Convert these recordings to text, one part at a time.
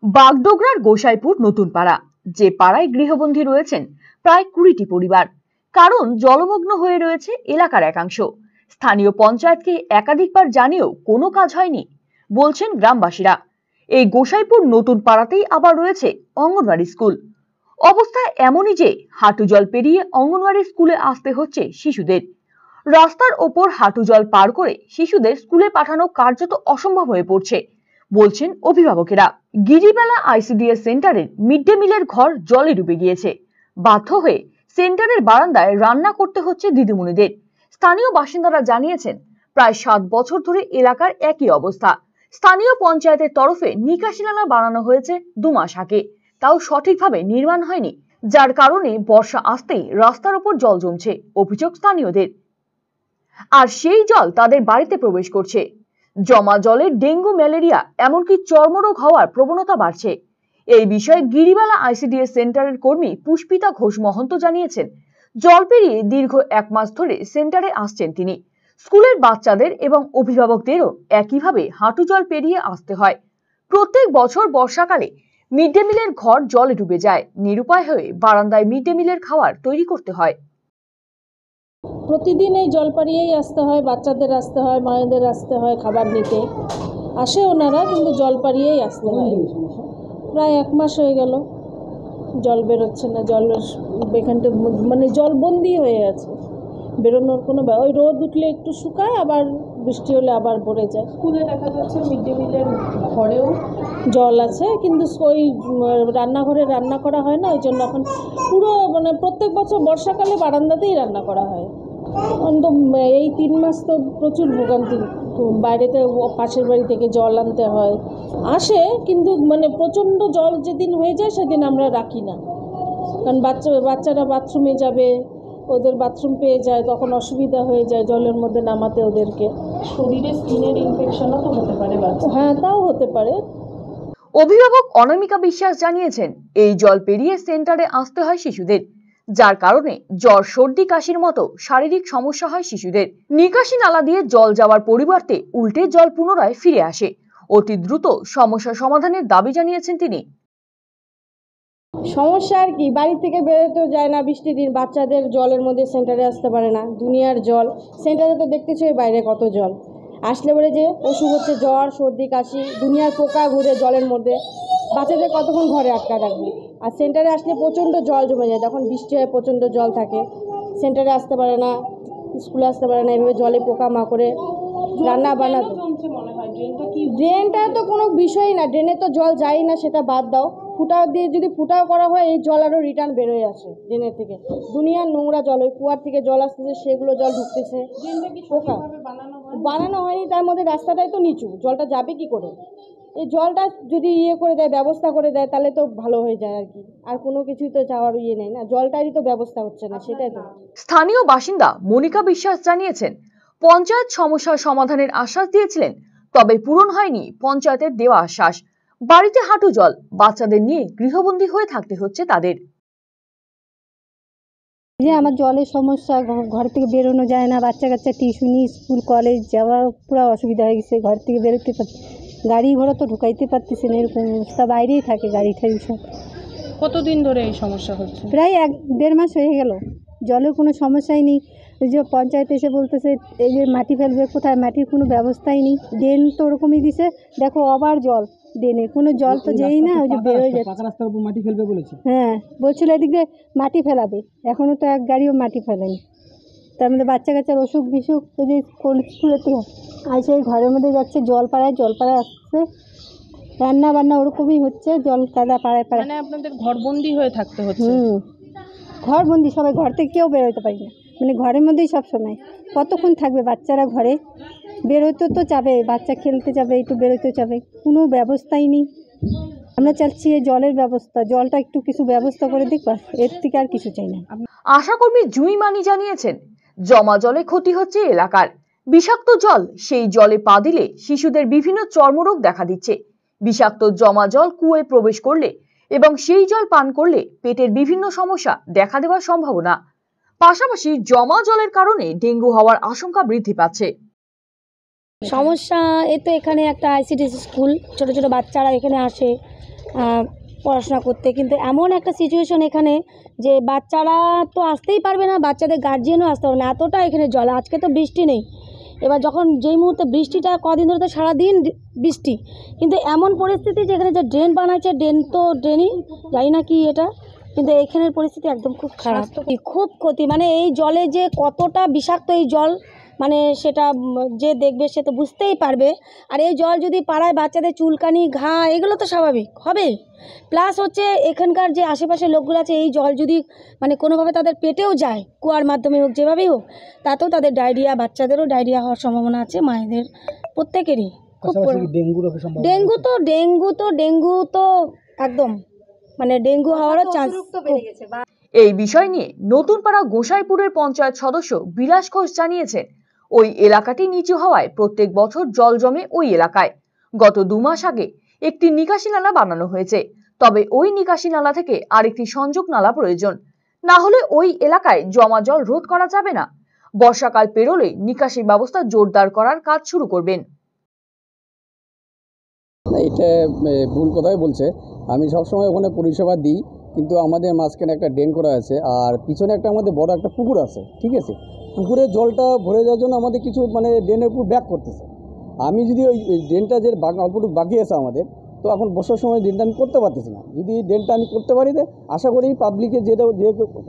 বাগডোগরার গোসাইপুর নতুন পাড়া, যে পাড়ায় গৃহবন্দী রয়েছেন প্রায় 20টি পরিবার। কারণ জলমগ্ন হয়ে রয়েছে এলাকার একাংশ। স্থানীয় পঞ্চায়েতকে একাধিকবার জানিয়েও কোনো কাজ হয়নি বলছেন গ্রামবাসীরা। এই গোসাইপুর নতুন পাড়াতেই আবার রয়েছে অঙ্গনওয়াড়ি স্কুল। অবস্থা এমনই যে হাঁটু জল পেরিয়ে অঙ্গনওয়াড়ি স্কুলে আসতে হচ্ছে শিশুদের। রাস্তার ওপর হাঁটু জল পার করে শিশুদের স্কুলে পাঠানো কার্যত অসম্ভব হয়ে পড়ছে বলছেন অভিভাবকেরা। গিরিবেলা আইসিডিএস সেন্টারের মিড ডে মিলের ঘর জলে ডুবে গিয়েছে। বাধ্য হয়ে সেন্টারের বারান্দায় রান্না করতে হচ্ছে দিদিমণিদের। স্থানীয় বাসিন্দারা জানিয়েছেন, প্রায় 7 বছর ধরে এলাকার একই অবস্থা। স্থানীয় পঞ্চায়েতের তরফে নিকাশি নালা বানানো হয়েছে 2 মাস আগে, তাও সঠিকভাবে নির্মাণ হয়নি, যার কারণে বর্ষা আসতেই রাস্তার উপর জল জমছে অভিযোগ স্থানীয়দের। আর সেই জল তাদের বাড়িতে প্রবেশ করছে। জমা জলে ডেঙ্গু, ম্যালেরিয়া এমনকি চর্মরোগ হওয়ার প্রবণতা বাড়ছে। এই বিষয়ে গিরিবালা আইসিডিএস সেন্টারের কর্মী পুষ্পিতা ঘোষ মহন্ত জানিয়েছেন, জল পেরিয়ে দীর্ঘ 1 মাস ধরে সেন্টারে আসছেন তিনি। স্কুলের বাচ্চাদের এবং অভিভাবকদেরও একইভাবে হাঁটু জল পেরিয়ে আসতে হয়। প্রত্যেক বছর বর্ষাকালে মিড ডে মিলের ঘর জলে ডুবে যায়। নিরুপায় হয়ে বারান্দায় মিড ডে মিলের খাবার তৈরি করতে হয়। প্রতিদিন এই জল পাড়িয়েই আসতে হয়, বাচ্চাদের আসতে হয়, মায়েদের আসতে হয়, খাবার নিতে আসে ওনারা, কিন্তু জল পাড়িয়েই আসতে হয়। প্রায় 1 মাস হয়ে গেল জল বেরোচ্ছে না। এখানটা মানে জলবন্দি হয়ে আছে, বেরোনোর কোনো ওই রোদ উঠলে একটু শুকায়, আবার বৃষ্টি হলে আবার ভরে যায়। স্কুলে দেখা যাচ্ছে মিড ডে মিলের ঘরেও জল আছে, কিন্তু ওই রান্নাঘরে রান্না করা হয় না, ওই জন্য এখন পুরো মানে প্রত্যেক বছর বর্ষাকালে বারান্দাতেই রান্না করা হয়। অন্তত এই 3 মাস তো প্রচুর ভোগান্তি। বাইরেতে পাশের বাড়ি থেকে জল আনতে হয়, আসে, কিন্তু মানে প্রচণ্ড জল যেদিন হয়ে যায় সেদিন আমরা রাখি না, কারণ বাচ্চারা বাথরুমে যাবে, ওদের বাথরুম পেয়ে যায়, তখন অসুবিধা হয়ে যায় জলের মধ্যে নামাতে ওদেরকে। শরীরে স্কিনের ইনফেকশনও তো হতে পারে বাচ্চা। হ্যাঁ, তাও হতে পারে। অভিভাবক অনামিকা বিশ্বাস জানিয়েছেন, এই জল পেরিয়ে সেন্টারে আসতে হয় শিশুদের, যার কারণে জ্বর, সর্দি, কাশির মতো শারীরিক সমস্যা হয় শিশুদের। নিকাশি নালা দিয়ে জল যাওয়ার পরিবর্তে উল্টে জল পুনরায় ফিরে আসে। অতি দ্রুত সমস্যা সমাধানের দাবি জানিয়েছেন তিনি। সমস্যা আর কি, বাড়ি থেকে বেরোতেও যায় না, বৃষ্টির দিন বাচ্চাদের জলের মধ্যে সেন্টারে আসতে পারে না। দুনিয়ার জল, সেন্টারে তো দেখতেছো বাইরে কত জল, আসলে বলে যে অসুখ হচ্ছে, জ্বর, সর্দি, কাশি, দুনিয়ার পোকা ঘুরে জলের মধ্যে, বাচ্চাদের কতক্ষণ ঘরে আটকা রাখবে। আর সেন্টারে আসলে প্রচণ্ড জল জমে যায়, যখন বৃষ্টি হয় প্রচণ্ড জল থাকে, সেন্টারে আসতে পারে না, স্কুলে আসতে পারে না, এভাবে জলে পোকা মাকড়ে রান্না বান্না। ড্রেনটা তো কোনো বিষয়ই না, ড্রেনে তো জল যায় না, সেটা বাদ দাও। ফুটাও দিয়ে যদি ফুটাও করা হয়, এই জল আরও রিটার্ন বেরোয় আসে ড্রেনের থেকে। দুনিয়ার নোংরা জল, ওই কুয়ার থেকে জল আসতেছে, সেগুলো জল ঢুকতেছে। পোকা বানানো হয়নি, তার মধ্যে রাস্তাটাই তো নিচু, জলটা যাবে কি করে? এই জলটা যদি করে দেয়, ব্যবস্থা করে দেয়, তাহলে তো ভালো হয়ে যায় আর কি। আর কোনো কিছুই তো যাওয়ার নেই না, জলটারই তো ব্যবস্থা হচ্ছে না, সেটাই তো। স্থানীয় বাসিন্দা মনিকা বিশ্বাস জানিয়েছেন, পঞ্চায়েত সমস্যার সমাধানের আশ্বাস দিয়েছিলেন, তবে পূরণ হয়নি পঞ্চায়েতের দেওয়া আশ্বাস। বাড়িতে হাঁটু জল, বাচ্চাদের নিয়ে গৃহবন্দী হয়ে থাকতে হচ্ছে তাদের। যে আমার জলের সমস্যা, ঘর থেকে বেরোনো যায় না, বাচ্চা কাচ্চা টিউশনি, স্কুল, কলেজ যাওয়ার পুরো অসুবিধা হয়ে গেছে। ঘর থেকে বেরোতে পারছি, গাড়ি ঘোড়া তো ঢুকাইতে পারতেছি না, এরকম অবস্থা। বাইরেই থাকে গাড়ি ঠাড়ি সব। কতদিন ধরে এই সমস্যা হচ্ছে? প্রায় 1-1.5 মাস হয়ে গেল, জলের কোনো সমস্যাই নেই। এই যে পঞ্চায়েত এসে বলতেছে এই যে মাটি ফেলবে, কোথায় মাটির কোনো ব্যবস্থাই নেই। ড্রেন তো ওরকমই দিছে, দেখো আবার জল, ড্রেনে কোনো জল তো যেই না, ওই যে বেরোয় যাচ্ছে। রাস্তার উপর মাটি ফেলবে বলেছে। হ্যাঁ, বলছিল এদিক দিয়ে মাটি ফেলাবে, এখনও তো এক গাড়িও মাটি ফেলেনি। তার মধ্যে বাচ্চা কাচ্চার অসুখ বিসুখ, ওই যে স্কুলের থেকে আসে ঘরের মধ্যে যাচ্ছে, জল পাড়ায় আসছে, রান্না বান্না ওরকমই হচ্ছে, জল কাদা পাড়ায়। মানে আপনাদের ঘরবন্দি হয়ে থাকতে হচ্ছে? ঘরবন্দি, সবাই ঘর থেকে কেউ বেরোতে পারি না, মানে ঘরের মধ্যেই সব সময়। কতক্ষণ থাকবে বাচ্চারা ঘরে? বেরোতে তো যাবে, বাচ্চা খেলতে যাবে, একটু বেরোতে যাবে, কোনো ব্যবস্থাই নেই। আমরা চাচ্ছি এই জলের ব্যবস্থা, জলটা একটু কিছু ব্যবস্থা করে দিক, এর থেকে আর কিছু চাই না। আশাকর্মী জুঁই মানি জানিয়েছেন, জমা জলে ক্ষতি হচ্ছে এলাকার। বিষাক্ত জল, সেই জলে পা দিলে শিশুদের বিভিন্ন চর্মরোগ দেখা দিচ্ছে। বিষাক্ত জমা জল কুয়োয় প্রবেশ করলে এবং সেই জল পান করলে পেটের বিভিন্ন সমস্যা দেখা দেওয়ার সম্ভাবনা। পাশাপাশি জমা জলের কারণে ডেঙ্গু হওয়ার আশঙ্কা বৃদ্ধি পাচ্ছে। সমস্যা এই তো এখানে একটা আইসিডিএস স্কুল, ছোট ছোট বাচ্চারা এখানে আসে পড়াশোনা করতে, কিন্তু এমন একটা সিচুয়েশন এখানে যে বাচ্চারা তো আসতেই পারবে না, বাচ্চাদের গার্জিয়ানও আসতে পারবে না, এতটা এখানে জল। আজকে তো বৃষ্টি নেই, এবার যখন যেই মুহূর্তে বৃষ্টিটা কদিন ধরে তো সারাদিন বৃষ্টি, কিন্তু এমন পরিস্থিতি যে এখানে যে ড্রেন বানাচ্ছে, ড্রেন তো ড্রেনই জানি না কি এটা, কিন্তু এখানের পরিস্থিতি একদম খুব খারাপ, খুব ক্ষতি। মানে এই জলে যে কতটা বিষাক্ত এই জল, মানে সেটা যে দেখবে সে তো বুঝতেই পারবে। আর এই জল যদি পাড়ায় বাচ্চাদের চুলকানি, ঘা, এগুলো তো স্বাভাবিক হবে। প্লাস হচ্ছে এখানকার যে আশেপাশের লোকগুলো আছে, এই জল যদি মানে কোনোভাবে তাদের পেটেও যায়, কুয়ার মাধ্যমে হোক, যেভাবেই হোক, তাতেও তাদের ডায়রিয়া, বাচ্চাদেরও ডায়রিয়া হওয়ার সম্ভাবনা আছে, মায়েদের প্রত্যেকেরই। খুব ডেঙ্গু তো একদম মানে ডেঙ্গু হওয়ারও চান্স বেড়ে গেছে। এই বিষয় নিয়ে নতুন পাড়া গোসাইপুরের পঞ্চায়েত সদস্য বিলাস ঘোষ জানিয়েছেন, ওই এলাকাটি নিচু হওয়ায় প্রত্যেক বছর জল জমে ওই এলাকায়। গত 2 মাস আগে একটি নিকাশি নালা বানানো হয়েছে, তবে ওই নিকাশি নালা থেকে আরেকটি সংযোগ নালা প্রয়োজন, না হলে ওই এলাকায় জমা জল রোধ করা যাবে না। বর্ষাকাল পেরোলে নিকাশি ব্যবস্থা জোরদার করার কাজ শুরু করবেন। এটা ভুল কথাই বলছে। আমি সবসময় ওখানে পরিষেবা দিই, কিন্তু আমাদের মাঝখানে একটা ড্রেন করা আছে, আর পিছনে একটা আমাদের বড় একটা পুকুর আছে, ঠিক আছে। পুকুরের জলটা ভরে যাওয়ার জন্য আমাদের কিছু মানে ড্রেনের উপর ব্যাক করতেছে। আমি যদি ওই ড্রেনটা যে অল্পটুকু বাকি আছে আমাদের, তো এখন বর্ষার সময় ড্রেনটা আমি করতে পারতেছি না। যদি ড্রেনটা আমি করতে পারি, আশা করি পাবলিকে যে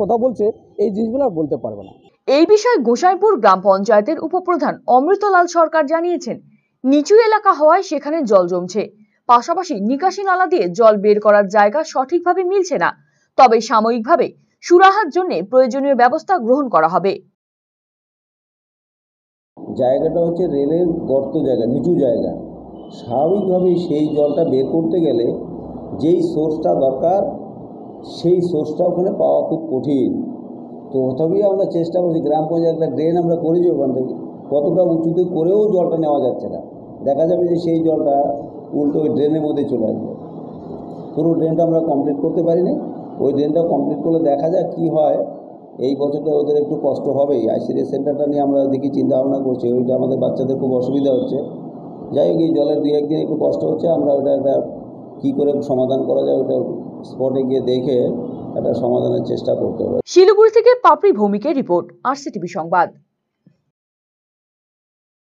কথা বলছে এই জিনিসগুলো আর বলতে পারবে না। এই বিষয়ে গোসাইপুর গ্রাম পঞ্চায়েতের উপপ্রধান অমৃতলাল সরকার জানিয়েছেন, নিচু এলাকা হওয়ায় সেখানে জল জমছে, পাশাপাশি নিকাশি নালা দিয়ে জল বের করার জায়গা সঠিকভাবে মিলছে না, তবে সাময়িকভাবে সুরাহার জন্য প্রয়োজনীয় ব্যবস্থা গ্রহণ করা হবে। জায়গাটা হচ্ছে রেলের গর্ত জায়গা, নিচু জায়গা। স্বাভাবিকভাবেই সেই জলটা বের করতে গেলে যেই সোর্সটা দরকার, সেই সোর্সটা ওখানে পাওয়া খুব কঠিন। তো তথাপি আমরা চেষ্টা করছি, গ্রাম পঞ্চায়েত ড্রেন আমরা করেছি ওখান থেকে, কতটা উঁচুতে করেও জলটা নেওয়া যাচ্ছে না। দেখা যাবে যে সেই জলটা উল্টো ওই ড্রেনের মধ্যে চলে আসবে। পুরো ড্রেনটা আমরা কমপ্লিট করতে পারিনি। ওই ড্রেনটা কমপ্লিট করলে দেখা যাক কী হয়। এই বছরটা ওদের একটু কষ্ট হবেই। আইসিডিএস সেন্টারটা নিয়ে আমরা দেখি চিন্তা ভাবনা করছি, ওইটা আমাদের বাচ্চাদের খুব অসুবিধা হচ্ছে। যাই হোক, এই জলের 2-1 দিন একটু কষ্ট হচ্ছে, আমরা ওটা একটা কী করে সমাধান করা যায় ওটা স্পটে গিয়ে দেখে একটা সমাধানের চেষ্টা করতে হবে। শিলিগুড়ি থেকে পাপড়ি ভৌমিকের রিপোর্ট, RCTV সংবাদ।